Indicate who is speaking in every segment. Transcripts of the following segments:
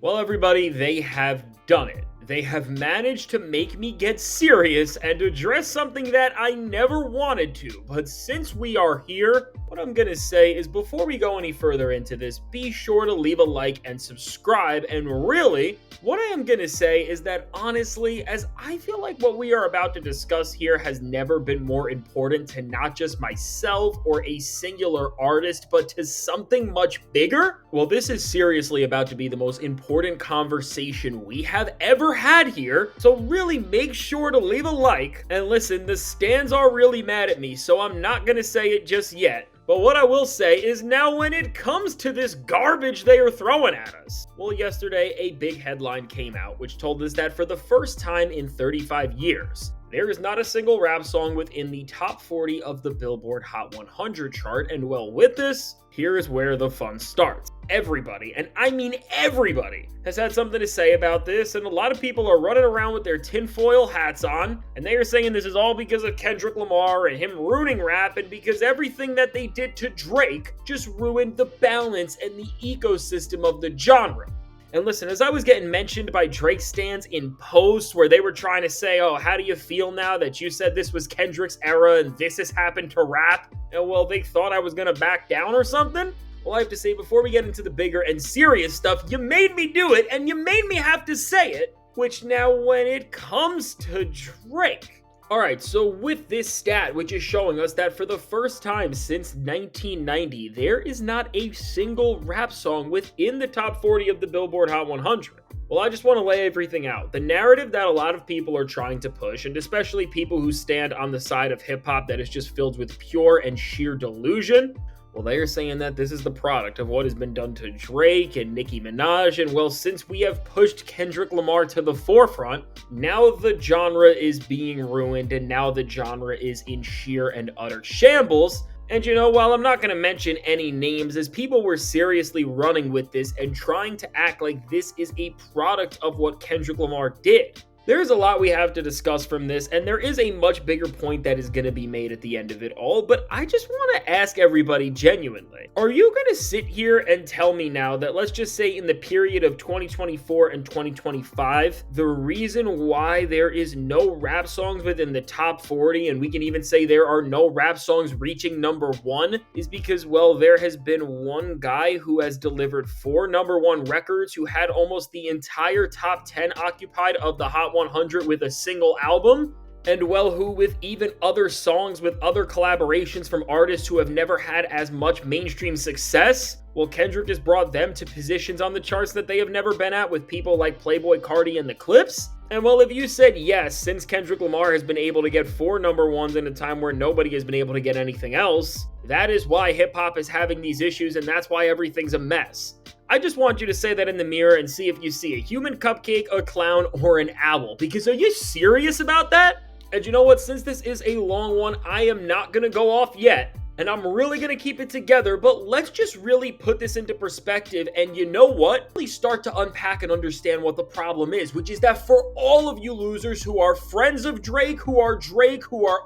Speaker 1: Well, everybody, they have done it. They have managed to make me get serious and address something that I never wanted to. But since we are here, what I'm gonna say is before we go any further into this, be sure to leave a like and subscribe. And really, what I am gonna say is that honestly, as I feel like what we are about to discuss here has never been more important to not just myself or a singular artist, but to something much bigger. Well, this is seriously about to be the most important conversation we have ever had here, so really make sure to leave a like. And listen, the stands are really mad at me, so I'm not gonna say it just yet. But what I will say is now when it comes to this garbage they are throwing at us. Well, yesterday a big headline came out which told us that for the first time in 35 years, there is not a single rap song within the top 40 of the Billboard Hot 100 chart, and well, with this, here is where the fun starts. Everybody, and I mean everybody, has had something to say about this, and a lot of people are running around with their tinfoil hats on, and they are saying this is all because of Kendrick Lamar and him ruining rap, and because everything that they did to Drake just ruined the balance and the ecosystem of the genre. And listen, as I was getting mentioned by Drake stans in posts where they were trying to say, oh, how do you feel now that you said this was Kendrick's era and this has happened to rap? And well, they thought I was gonna back down or something? Well, I have to say, before we get into the bigger and serious stuff, you made me do it, and you made me have to say it, which now when it comes to Drake. Alright, so with this stat, which is showing us that for the first time since 1990, there is not a single rap song within the top 40 of the Billboard Hot 100. Well, I just want to lay everything out. The narrative that a lot of people are trying to push, and especially people who stand on the side of hip-hop that is just filled with pure and sheer delusion, well, they are saying that this is the product of what has been done to Drake and Nicki Minaj, and well, since we have pushed Kendrick Lamar to the forefront, now the genre is being ruined, and now the genre is in sheer and utter shambles. And you know, while I'm not going to mention any names, as people were seriously running with this and trying to act like this is a product of what Kendrick Lamar did, there is a lot we have to discuss from this, and there is a much bigger point that is going to be made at the end of it all, but I just want to ask everybody genuinely, are you going to sit here and tell me now that, let's just say in the period of 2024 and 2025, the reason why there is no rap songs within the top 40, and we can even say there are no rap songs reaching number one, is because, well, there has been one guy who has delivered 4 #1 records, who had almost the entire top 10 occupied of the Hot 100 with a single album, and well, who with even other songs with other collaborations from artists who have never had as much mainstream success, well, Kendrick has brought them to positions on the charts that they have never been at with people like Playboi Carti and the Clips. And well, if you said yes, since Kendrick Lamar has been able to get 4 #1s in a time where nobody has been able to get anything else, that is why hip-hop is having these issues, and that's why everything's a mess. I just want you to say that in the mirror and see if you see a human cupcake, a clown, or an owl, because are you serious about that? And you know what, since this is a long one, I am not gonna go off yet, and I'm really gonna keep it together, but let's just really put this into perspective, and you know what? Really start to unpack and understand what the problem is, which is that for all of you losers who are friends of Drake, who are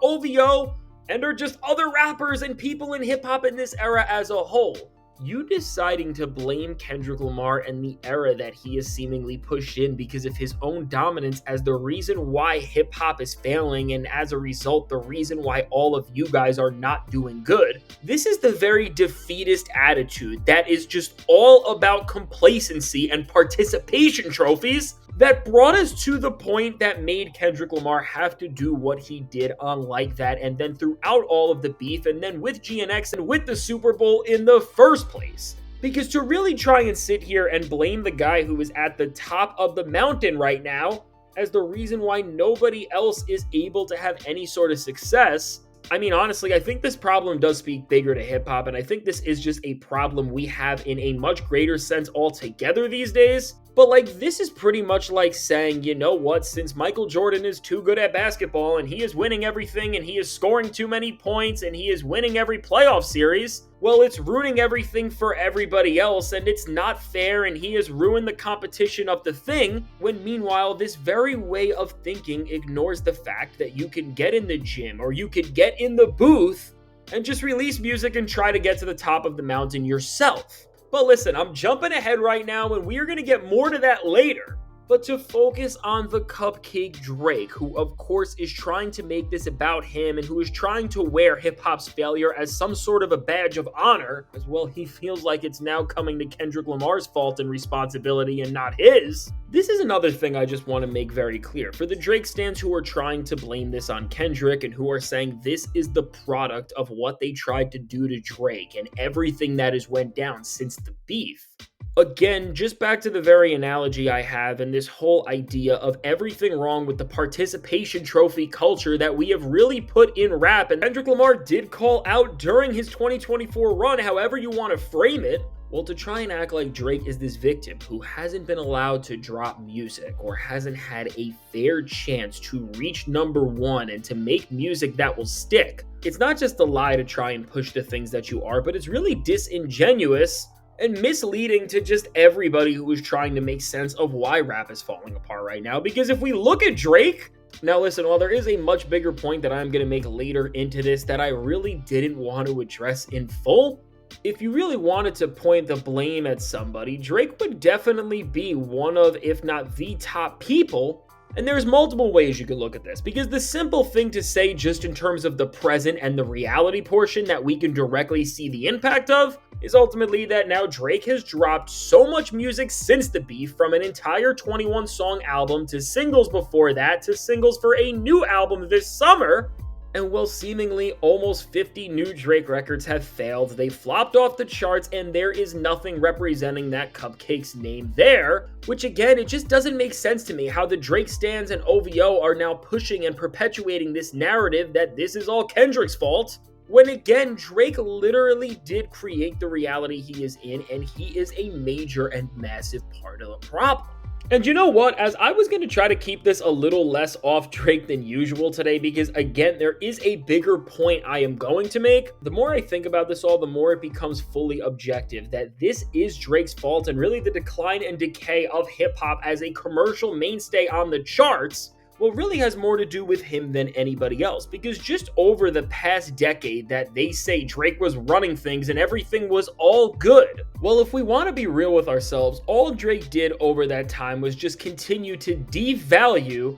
Speaker 1: OVO, and are just other rappers and people in hip-hop in this era as a whole, you deciding to blame Kendrick Lamar and the era that he has seemingly pushed in because of his own dominance as the reason why hip-hop is failing, and as a result, the reason why all of you guys are not doing good. This is the very defeatist attitude that is just all about complacency and participation trophies that brought us to the point that made Kendrick Lamar have to do what he did on Like That, and then throughout all of the beef, and then with GNX and with the Super Bowl in the first place. Because to really try and sit here and blame the guy who is at the top of the mountain right now as the reason why nobody else is able to have any sort of success, I mean, honestly, I think this problem does speak bigger to hip-hop, and I think this is just a problem we have in a much greater sense altogether these days. But like, this is pretty much like saying, you know what, since Michael Jordan is too good at basketball and he is winning everything and he is scoring too many points and he is winning every playoff series, well, it's ruining everything for everybody else, and it's not fair, and he has ruined the competition of the thing, when meanwhile, this very way of thinking ignores the fact that you can get in the gym or you could get in the booth and just release music and try to get to the top of the mountain yourself. But listen, I'm jumping ahead right now, and we are going to get more to that later. But to focus on the cupcake Drake, who of course is trying to make this about him and who is trying to wear hip hop's failure as some sort of a badge of honor, as well he feels like it's now coming to Kendrick Lamar's fault and responsibility and not his. This is another thing I just want to make very clear. For the Drake stans who are trying to blame this on Kendrick and who are saying this is the product of what they tried to do to Drake and everything that has went down since the beef. Again, just back to the very analogy I have and this whole idea of everything wrong with the participation trophy culture that we have really put in rap, and Kendrick Lamar did call out during his 2024 run, however you want to frame it. Well, to try and act like Drake is this victim who hasn't been allowed to drop music or hasn't had a fair chance to reach #1 and to make music that will stick. It's not just a lie to try and push the things that you are, but it's really disingenuous and misleading to just everybody who is trying to make sense of why rap is falling apart right now. Because if we look at Drake, now listen, while there is a much bigger point that I'm going to make later into this that I really didn't want to address in full, if you really wanted to point the blame at somebody, Drake would definitely be one of, if not the top people. And there's multiple ways you could look at this, because the simple thing to say just in terms of the present and the reality portion that we can directly see the impact of is ultimately that now Drake has dropped so much music since the beef, from an entire 21 song album to singles before that to singles for a new album this summer. And while seemingly almost 50 new Drake records have failed, they flopped off the charts and there is nothing representing that Cupcake's name there, which again, it just doesn't make sense to me how the Drake stans and OVO are now pushing and perpetuating this narrative that this is all Kendrick's fault, when again, Drake literally did create the reality he is in, and he is a major and massive part of the problem. And you know what? As I was going to try to keep this a little less off Drake than usual today, because again, there is a bigger point I am going to make. The more I think about this all, the more it becomes fully objective that this is Drake's fault, and really the decline and decay of hip hop as a commercial mainstay on the charts, well, really has more to do with him than anybody else, because just over the past decade that they say Drake was running things and everything was all good. Well, if we want to be real with ourselves, all Drake did over that time was just continue to devalue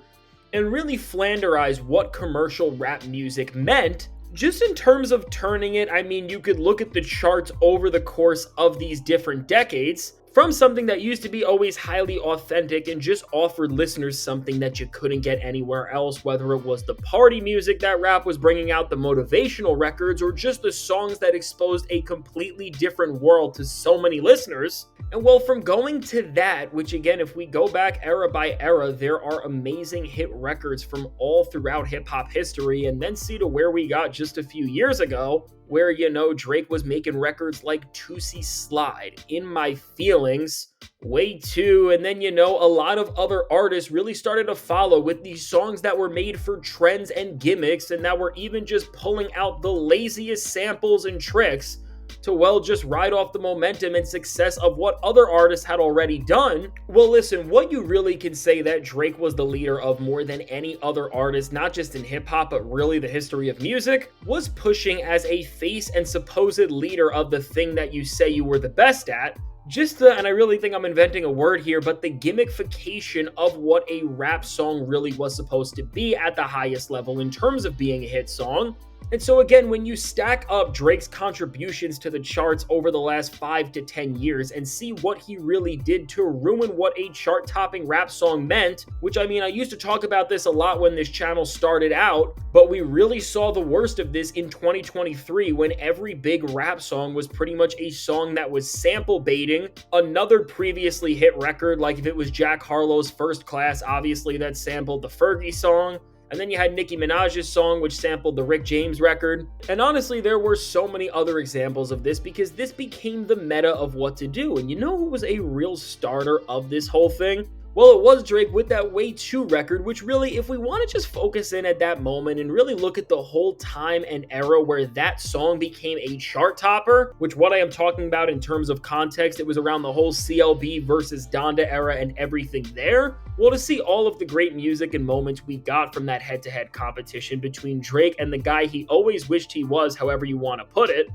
Speaker 1: and really flanderize what commercial rap music meant. Just in terms of turning it, I mean, you could look at the charts over the course of these different decades, from something that used to be always highly authentic and just offered listeners something that you couldn't get anywhere else, whether it was the party music that rap was bringing out, the motivational records, or just the songs that exposed a completely different world to so many listeners. And well, from going to that, which again, if we go back era by era, there are amazing hit records from all throughout hip-hop history, and then see to where we got just a few years ago, where, you know, Drake was making records like Tootsie Slide, In My Feelings, Way Too, and then, you know, a lot of other artists really started to follow with these songs that were made for trends and gimmicks, and that were even just pulling out the laziest samples and tricks to, well, just ride off the momentum and success of what other artists had already done. Well, listen, what you really can say that Drake was the leader of more than any other artist, not just in hip-hop, but really the history of music, was pushing as a face and supposed leader of the thing that you say you were the best at. Just the, and I really think I'm inventing a word here, but the gimmickfication of what a rap song really was supposed to be at the highest level in terms of being a hit song. And so again, when you stack up Drake's contributions to the charts over the last 5 to 10 years and see what he really did to ruin what a chart-topping rap song meant, which, I mean, I used to talk about this a lot when this channel started out, but we really saw the worst of this in 2023 when every big rap song was pretty much a song that was sample baiting another previously hit record, like if it was Jack Harlow's First Class, obviously that sampled the Fergie song. And then you had Nicki Minaj's song, which sampled the Rick James record. And honestly, there were so many other examples of this because this became the meta of what to do. And you know who was a real starter of this whole thing? Well, it was Drake with that Way Too record, which really, if we want to just focus in at that moment and really look at the whole time and era where that song became a chart topper, which what I am talking about in terms of context, it was around the whole CLB versus Donda era and everything there. Well, to see all of the great music and moments we got from that head-to-head competition between Drake and the guy he always wished he was, however you want to put it,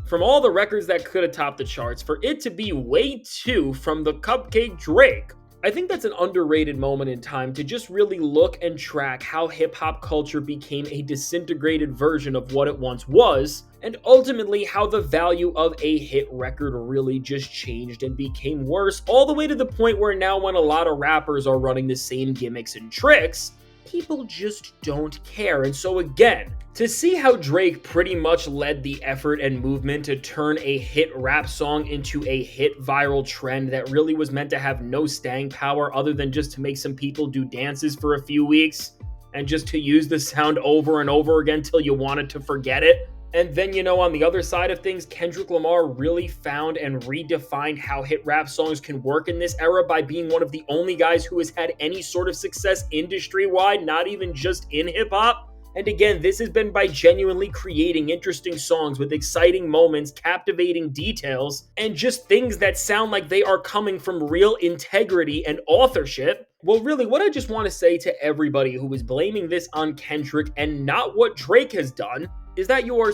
Speaker 1: From all the records that could have topped the charts, for it to be Way 2 from the Cupcake Drake, I think that's an underrated moment in time to just really look and track how hip-hop culture became a disintegrated version of what it once was, and ultimately how the value of a hit record really just changed and became worse, all the way to the point where now when a lot of rappers are running the same gimmicks and tricks, people just don't care. And so again, to see how Drake pretty much led the effort and movement to turn a hit rap song into a hit viral trend that really was meant to have no staying power other than just to make some people do dances for a few weeks and just to use the sound over and over again till you wanted to forget it. And then, on the other side of things, Kendrick Lamar really found and redefined how hit rap songs can work in this era by being one of the only guys who has had any sort of success industry-wide, not even just in hip-hop. And again, this has been by genuinely creating interesting songs with exciting moments, captivating details, and just things that sound like they are coming from real integrity and authorship. Well, really, what I just want to say to everybody who is blaming this on Kendrick and not what Drake has done is that you are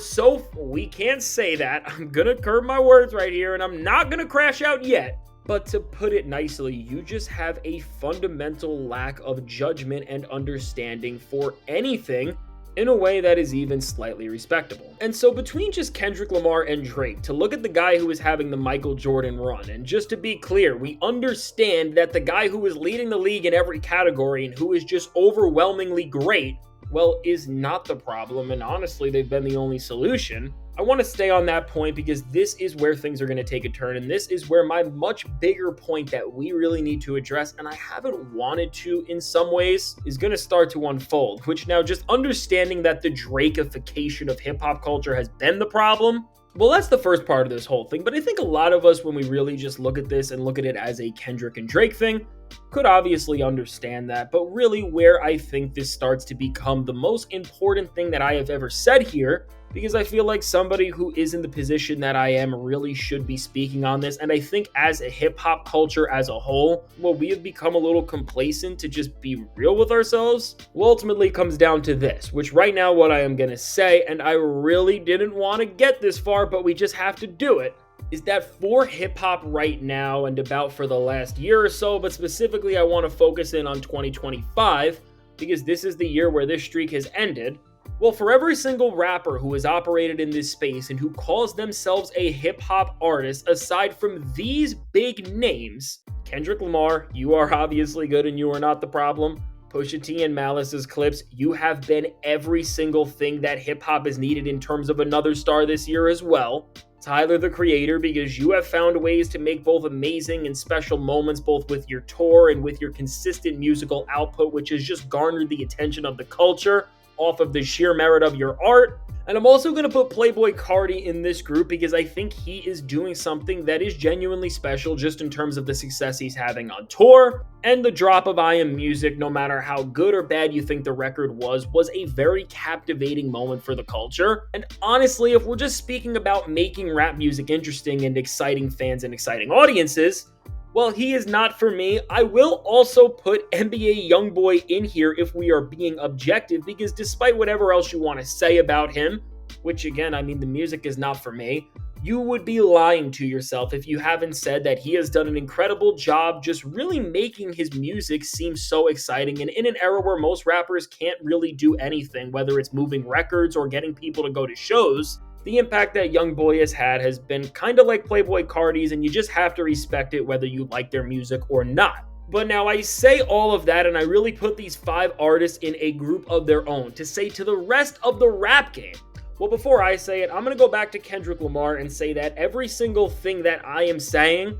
Speaker 1: we can't say that. I'm gonna curb my words right here, and I'm not gonna crash out yet. But to put it nicely, you just have a fundamental lack of judgment and understanding for anything in a way that is even slightly respectable. And so between just Kendrick Lamar and Drake, to look at the guy who is having the Michael Jordan run, and just to be clear, we understand that the guy who is leading the league in every category and who is just overwhelmingly great, well, is not the problem, and honestly, they've been the only solution. I want to stay on that point because this is where things are going to take a turn, and this is where my much bigger point that we really need to address, and I haven't wanted to in some ways, is going to start to unfold, which now just understanding that the Drakeification of hip-hop culture has been the problem. Well, that's the first part of this whole thing, but I think a lot of us, when we really just look at this and look at it as a Kendrick and Drake thing, could obviously understand that, but really where I think this starts to become the most important thing that I have ever said here, because I feel like somebody who is in the position that I am really should be speaking on this, and I think as a hip-hop culture as a whole, well, we have become a little complacent to just be real with ourselves. Well, ultimately it comes down to this, which right now what I am going to say, and I really didn't want to get this far, but we just have to do it, is that for hip-hop right now and about for the last year or so, but specifically I want to focus in on 2025, because this is the year where this streak has ended. Well, for every single rapper who has operated in this space and who calls themselves a hip-hop artist, aside from these big names, Kendrick Lamar, you are obviously good and you are not the problem. Pusha T and Malice's clips, you have been every single thing that hip-hop has needed in terms of another star this year as well. Tyler, the Creator, because you have found ways to make both amazing and special moments, both with your tour and with your consistent musical output, which has just garnered the attention of the culture off of the sheer merit of your art. And I'm also going to put Playboi Carti in this group because I think he is doing something that is genuinely special just in terms of the success he's having on tour. And the drop of I Am Music, no matter how good or bad you think the record was a very captivating moment for the culture. And honestly, if we're just speaking about making rap music interesting and exciting fans and exciting audiences, well, he is not for me. I will also put NBA YoungBoy in here if we are being objective, because despite whatever else you want to say about him, which again, I mean, the music is not for me, you would be lying to yourself if you haven't said that he has done an incredible job just really making his music seem so exciting. And in an era where most rappers can't really do anything, whether it's moving records or getting people to go to shows, the impact that YoungBoy has been kind of like Playboi Carti's, and you just have to respect it whether you like their music or not. But now I say all of that, and I really put these 5 artists in a group of their own to say to the rest of the rap game. Well, before I say it, I'm going to go back to Kendrick Lamar and say that every single thing that I am saying,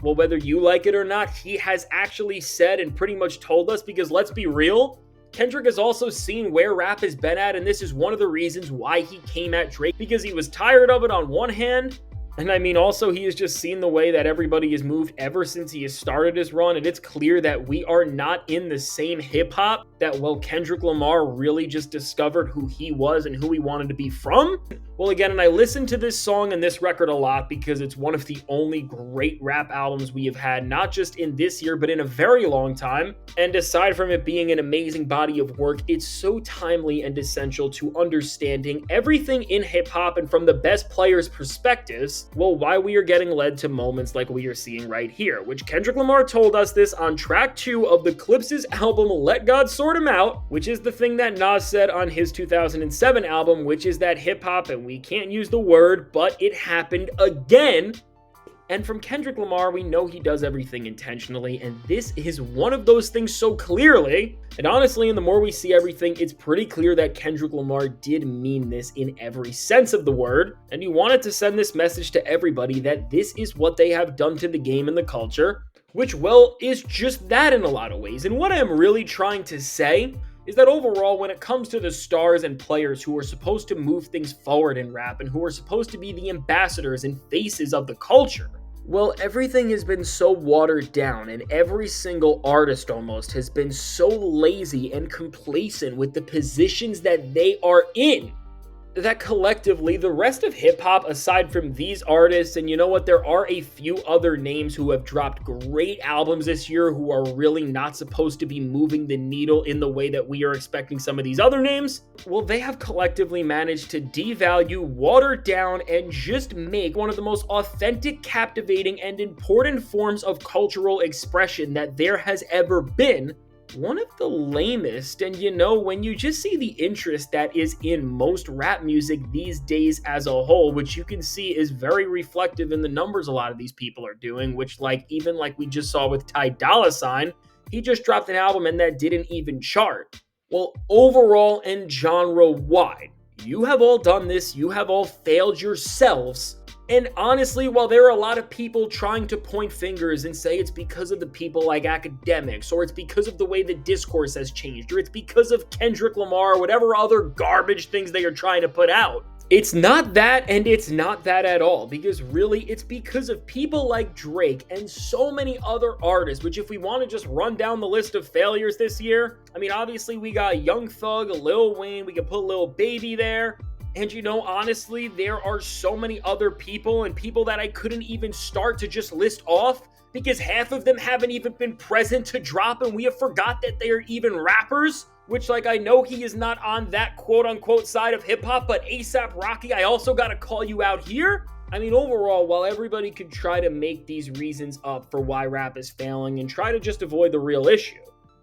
Speaker 1: well, whether you like it or not, he has actually said and pretty much told us, because let's be real, Kendrick has also seen where rap has been at, and this is one of the reasons why he came at Drake, because he was tired of it on one hand, and I mean also he has just seen the way that everybody has moved ever since he has started his run, and it's clear that we are not in the same hip-hop that, well, Kendrick Lamar really just discovered who he was and who he wanted to be from. Well, again, and I listened to this song and this record a lot because it's one of the only great rap albums we have had, not just in this year, but in a very long time. And aside from it being an amazing body of work, it's so timely and essential to understanding everything in hip hop and from the best players' perspectives, well, why we are getting led to moments like we are seeing right here, which Kendrick Lamar told us this on track 2 of the Clipses album Let God Sort 'Em Out, which is the thing that Nas said on his 2007 album, which is that hip hop, and we can't use the word, but it happened again. And from Kendrick Lamar, we know he does everything intentionally, and this is one of those things so clearly. And honestly, and the more we see everything, it's pretty clear that Kendrick Lamar did mean this in every sense of the word, and he wanted to send this message to everybody that this is what they have done to the game and the culture, which, well, is just that in a lot of ways. And what I am really trying to say is that overall, when it comes to the stars and players who are supposed to move things forward in rap and who are supposed to be the ambassadors and faces of the culture, well, everything has been so watered down, and every single artist almost has been so lazy and complacent with the positions that they are in, that collectively, the rest of hip-hop, aside from these artists, and you know what, there are a few other names who have dropped great albums this year who are really not supposed to be moving the needle in the way that we are expecting some of these other names, well, they have collectively managed to devalue, water down, and just make one of the most authentic, captivating, and important forms of cultural expression that there has ever been, one of the lamest. And you know, when you just see the interest that is in most rap music these days as a whole, which you can see is very reflective in the numbers a lot of these people are doing, which even like we just saw with Ty Dolla $ign, he just dropped an album and that didn't even chart. Well, overall and genre-wide, you have all done this, you have all failed yourselves. And honestly, while there are a lot of people trying to point fingers and say it's because of the people like academics, or it's because of the way the discourse has changed, or it's because of Kendrick Lamar, or whatever other garbage things they are trying to put out, it's not that, and it's not that at all, because really it's because of people like Drake and so many other artists, which if we want to just run down the list of failures this year, I mean, obviously we got Young Thug, Lil Wayne, we can put Lil Baby there. And you know, honestly, there are so many other people and people that I couldn't even start to just list off because half of them haven't even been present to drop and we have forgot that they are even rappers, which I know he is not on that quote unquote side of hip hop, but A$AP Rocky, I also got to call you out here. I mean, overall, while everybody could try to make these reasons up for why rap is failing and try to just avoid the real issue,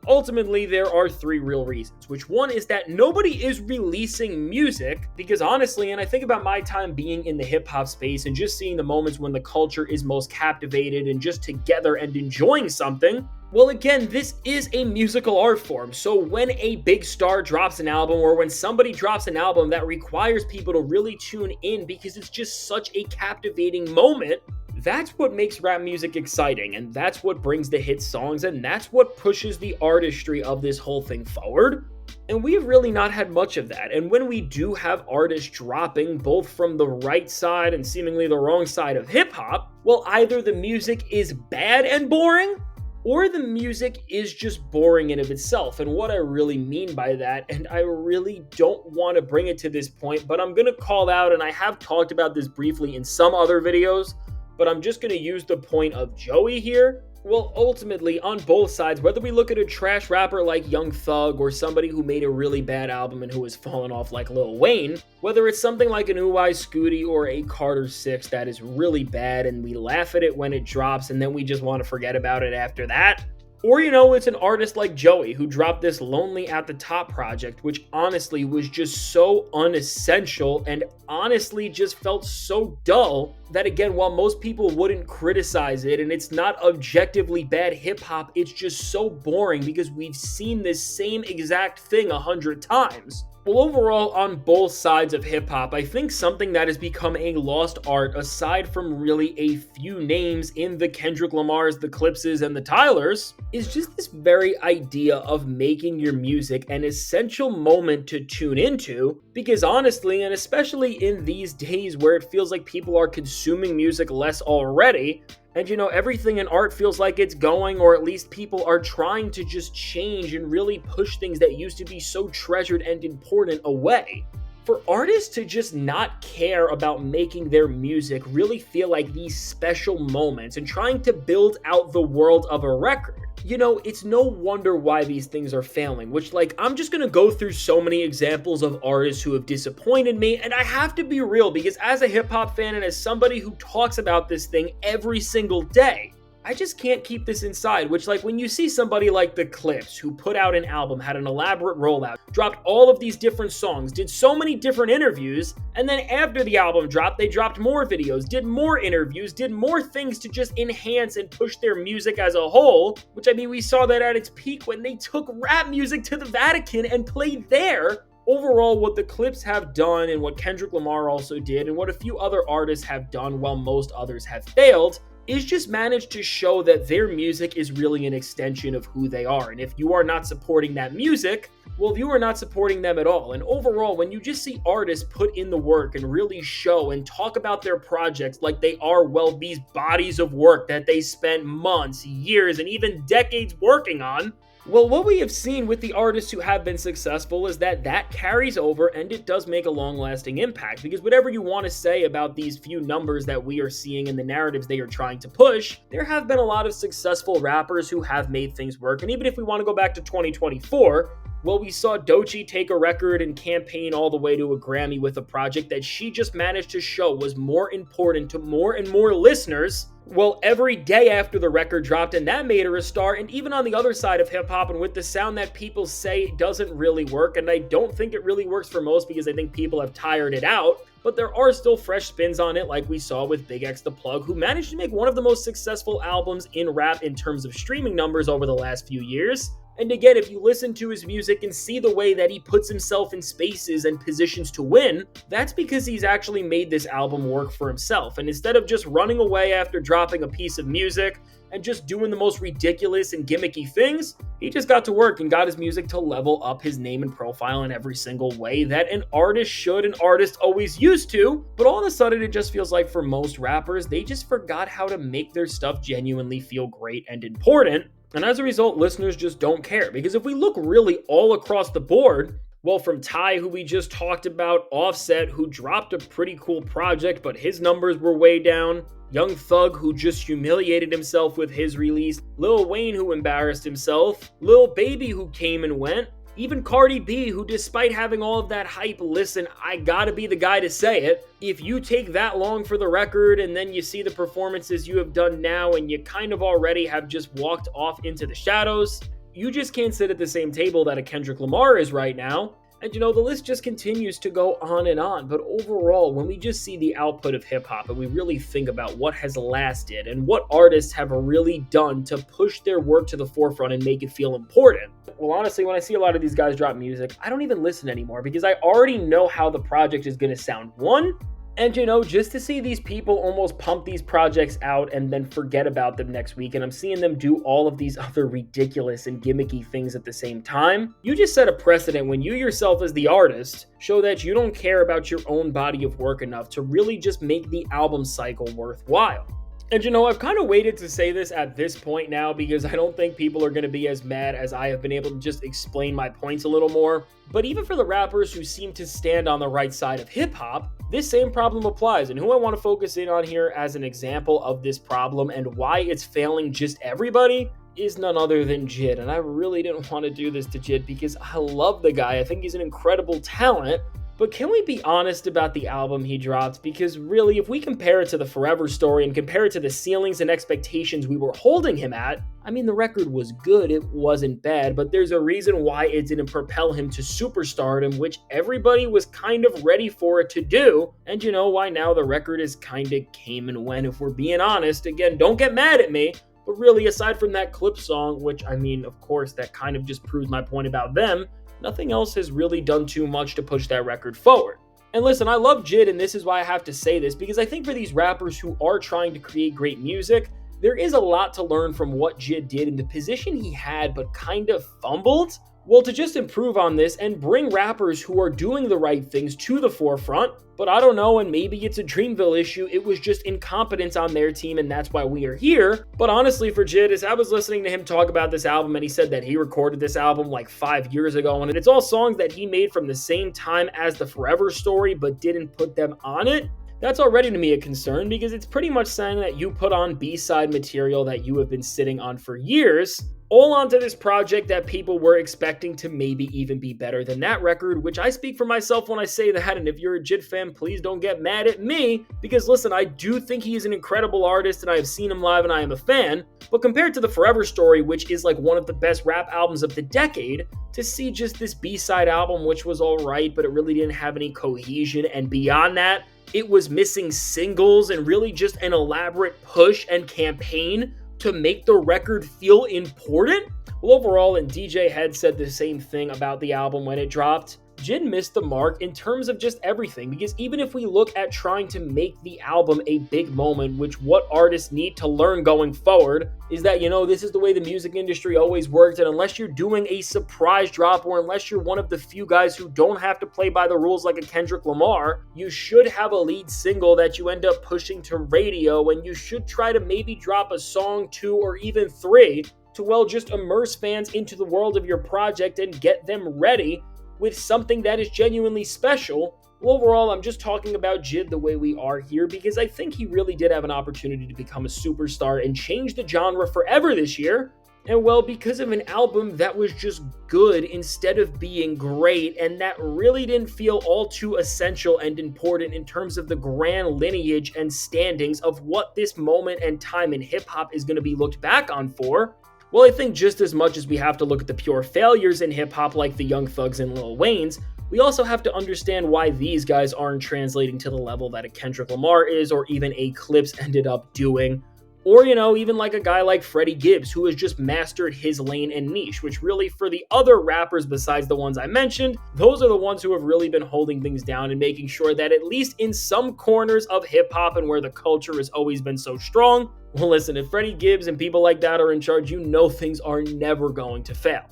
Speaker 1: ultimately, there are 3 real reasons, which one is that nobody is releasing music because honestly, and I think about my time being in the hip hop space and just seeing the moments when the culture is most captivated and just together and enjoying something. Well, again, this is a musical art form. So when a big star drops an album or when somebody drops an album that requires people to really tune in because it's just such a captivating moment, that's what makes rap music exciting, and that's what brings the hit songs, and that's what pushes the artistry of this whole thing forward. And we have really not had much of that. And when we do have artists dropping both from the right side and seemingly the wrong side of hip hop, well, either the music is bad and boring, or the music is just boring in of itself. And what I really mean by that, and I really don't want to bring it to this point, but I'm going to call out, and I have talked about this briefly in some other videos, but I'm just going to use the point of Joey here. Well, ultimately, on both sides, whether we look at a trash rapper like Young Thug or somebody who made a really bad album and who has fallen off like Lil Wayne, whether it's something like an Uy Scooty or a Carter 6 that is really bad and we laugh at it when it drops and then we just want to forget about it after that, or, you know, it's an artist like Joey who dropped this Lonely at the Top project, which honestly was just so unessential and honestly just felt so dull that, again, while most people wouldn't criticize it and it's not objectively bad hip-hop, it's just so boring because we've seen this same exact thing 100 times. Well, overall, on both sides of hip-hop, I think something that has become a lost art, aside from really a few names in the Kendrick Lamars, the Clipses, and the Tylers, is just this very idea of making your music an essential moment to tune into, because honestly, and especially in these days where it feels like people are consuming music less already, and you know, everything in art feels like it's going, or at least people are trying to just change and really push things that used to be so treasured and important away. For artists to just not care about making their music really feel like these special moments and trying to build out the world of a record. It's no wonder why these things are failing, which, I'm just gonna go through so many examples of artists who have disappointed me, and I have to be real because as a hip hop fan and as somebody who talks about this thing every single day, I just can't keep this inside, which when you see somebody like The Clips who put out an album, had an elaborate rollout, dropped all of these different songs, did so many different interviews, and then after the album dropped, they dropped more videos, did more interviews, did more things to just enhance and push their music as a whole, which we saw that at its peak when they took rap music to the Vatican and played there. Overall, what The Clips have done and what Kendrick Lamar also did and what a few other artists have done while most others have failed is just managed to show that their music is really an extension of who they are. And if you are not supporting that music, well, you are not supporting them at all. And overall, when you just see artists put in the work and really show and talk about their projects like they are, well, these bodies of work that they spent months, years, and even decades working on, well, what we have seen with the artists who have been successful is that carries over and it does make a long-lasting impact. Because whatever you want to say about these few numbers that we are seeing and the narratives they are trying to push, there have been a lot of successful rappers who have made things work. And even if we want to go back to 2024, well, we saw Doechii take a record and campaign all the way to a Grammy with a project that she just managed to show was more important to more and more listeners, well, every day after the record dropped, and that made her a star. And even on the other side of hip-hop and with the sound that people say doesn't really work, and I don't think it really works for most because I think people have tired it out, but there are still fresh spins on it like we saw with Big X The Plug, who managed to make one of the most successful albums in rap in terms of streaming numbers over the last few years. And again, if you listen to his music and see the way that he puts himself in spaces and positions to win, that's because he's actually made this album work for himself. And instead of just running away after dropping a piece of music and just doing the most ridiculous and gimmicky things, he just got to work and got his music to level up his name and profile in every single way that an artist should, an artist always used to. But all of a sudden, it just feels like for most rappers, they just forgot how to make their stuff genuinely feel great and important. And as a result, listeners just don't care. Because if we look really all across the board, well, from Ty, who we just talked about, Offset, who dropped a pretty cool project, but his numbers were way down, Young Thug, who just humiliated himself with his release, Lil Wayne, who embarrassed himself, Lil Baby, who came and went, even Cardi B, who despite having all of that hype, listen, I gotta be the guy to say it, if you take that long for the record and then you see the performances you have done now and you kind of already have just walked off into the shadows, you just can't sit at the same table that a Kendrick Lamar is right now. And the list just continues to go on and on. But overall, when we just see the output of hip hop and we really think about what has lasted and what artists have really done to push their work to the forefront and make it feel important. Well, honestly, when I see a lot of these guys drop music, I don't even listen anymore because I already know how the project is going to sound. One, and just to see these people almost pump these projects out and then forget about them next week, and I'm seeing them do all of these other ridiculous and gimmicky things at the same time, you just set a precedent when you yourself as the artist show that you don't care about your own body of work enough to really just make the album cycle worthwhile. And I've kind of waited to say this at this point now because I don't think people are going to be as mad as I have been able to just explain my points a little more. But even for the rappers who seem to stand on the right side of hip hop, this same problem applies. And who I want to focus in on here as an example of this problem and why it's failing just everybody is none other than Jid. And I really didn't want to do this to Jid because I love the guy. I think he's an incredible talent. But can we be honest about the album he dropped? Because really, if we compare it to the Forever Story and compare it to the ceilings and expectations we were holding him at, the record was good, it wasn't bad, but there's a reason why it didn't propel him to superstardom, which everybody was kind of ready for it to do. And why now the record is kind of came and went, if we're being honest. Again, don't get mad at me. But really, aside from that Clip song, which of course, that kind of just proves my point about them, nothing else has really done too much to push that record forward. And listen, I love Jid, and this is why I have to say this, because I think for these rappers who are trying to create great music, there is a lot to learn from what Jid did in the position he had but kind of fumbled. Well, to just improve on this and bring rappers who are doing the right things to the forefront. But I don't know, and maybe it's a Dreamville issue. It was just incompetence on their team, and that's why we are here. But honestly, for Jid, as I was listening to him talk about this album, and he said that he recorded this album like 5 years ago, and it's all songs that he made from the same time as the Forever Story, but didn't put them on it. That's already to me a concern, because it's pretty much saying that you put on B-side material that you have been sitting on for years, all onto this project that people were expecting to maybe even be better than that record, which I speak for myself when I say that, and if you're a Jid fan, please don't get mad at me, because listen, I do think he is an incredible artist, and I have seen him live, and I am a fan, but compared to the Forever Story, which is like one of the best rap albums of the decade, to see just this B-side album, which was alright, but it really didn't have any cohesion, and beyond that, it was missing singles and really just an elaborate push and campaign to make the record feel important? Well, overall, and DJ had said the same thing about the album when it dropped, Jid missed the mark in terms of just everything, because even if we look at trying to make the album a big moment, which what artists need to learn going forward is that, this is the way the music industry always worked, and unless you're doing a surprise drop, or unless you're one of the few guys who don't have to play by the rules like a Kendrick Lamar, you should have a lead single that you end up pushing to radio, and you should try to maybe drop a song, 2, or even 3 to, well, just immerse fans into the world of your project and get them ready with something that is genuinely special. Well, overall, I'm just talking about Jid the way we are here, because I think he really did have an opportunity to become a superstar and change the genre forever this year. And well, because of an album that was just good instead of being great, and that really didn't feel all too essential and important in terms of the grand lineage and standings of what this moment and time in hip-hop is going to be looked back on for. Well, I think just as much as we have to look at the pure failures in hip-hop like the Young Thugs and Lil Wayne's, we also have to understand why these guys aren't translating to the level that a Kendrick Lamar is, or even a Clips ended up doing. Or, even like a guy like Freddie Gibbs, who has just mastered his lane and niche, which really, for the other rappers besides the ones I mentioned, those are the ones who have really been holding things down and making sure that at least in some corners of hip-hop and where the culture has always been so strong, well, listen, if Freddie Gibbs and people like that are in charge, things are never going to fail.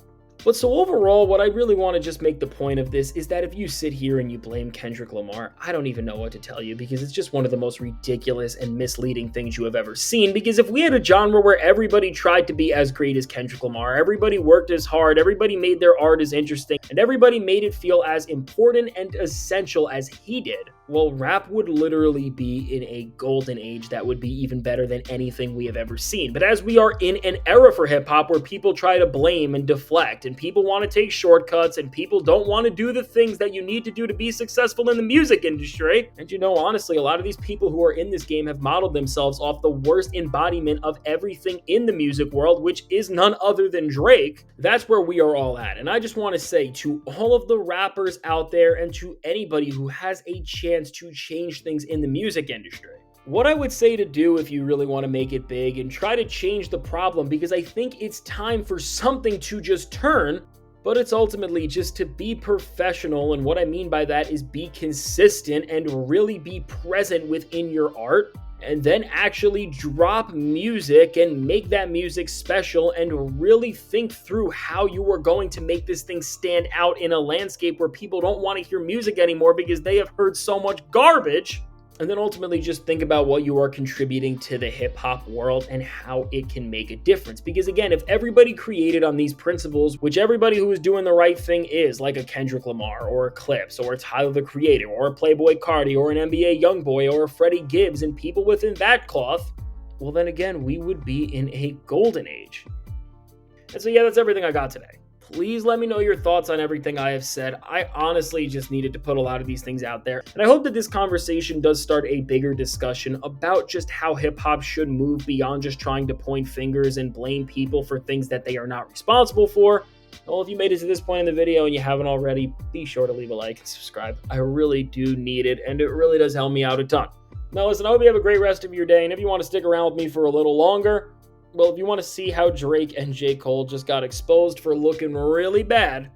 Speaker 1: But so overall, what I really want to just make the point of this is that if you sit here and you blame Kendrick Lamar, I don't even know what to tell you, because it's just one of the most ridiculous and misleading things you have ever seen. Because if we had a genre where everybody tried to be as great as Kendrick Lamar, everybody worked as hard, everybody made their art as interesting, and everybody made it feel as important and essential as he did, well, rap would literally be in a golden age that would be even better than anything we have ever seen. But as we are in an era for hip-hop where people try to blame and deflect, and people want to take shortcuts, and people don't want to do the things that you need to do to be successful in the music industry, and honestly, a lot of these people who are in this game have modeled themselves off the worst embodiment of everything in the music world, which is none other than Drake. That's where we are all at. And I just want to say to all of the rappers out there, and to anybody who has a chance to change things in the music industry, what I would say to do if you really want to make it big and try to change the problem, because I think it's time for something to just turn, but it's ultimately just to be professional. And what I mean by that is be consistent and really be present within your art, and then actually drop music and make that music special, and really think through how you are going to make this thing stand out in a landscape where people don't want to hear music anymore because they have heard so much garbage. And then ultimately just think about what you are contributing to the hip-hop world and how it can make a difference. Because again, if everybody created on these principles, which everybody who is doing the right thing is, like a Kendrick Lamar, or a Clips, or a Tyler the Creator, or a Playboi Carti, or an NBA Youngboy, or a Freddie Gibbs, and people within that cloth, well then again, we would be in a golden age. And so yeah, that's everything I got today. Please let me know your thoughts on everything I have said. I honestly just needed to put a lot of these things out there. And I hope that this conversation does start a bigger discussion about just how hip-hop should move beyond just trying to point fingers and blame people for things that they are not responsible for. Well, if you made it to this point in the video and you haven't already, be sure to leave a like and subscribe. I really do need it, and it really does help me out a ton. Now listen, I hope you have a great rest of your day, and if you want to stick around with me for a little longer, well, if you want to see how Drake and J. Cole just got exposed for looking really bad,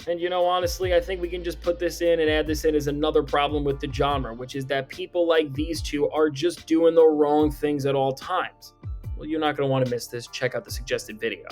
Speaker 1: and honestly, I think we can just put this in and add this in as another problem with the genre, which is that people like these two are just doing the wrong things at all times. Well, you're not going to want to miss this. Check out the suggested video.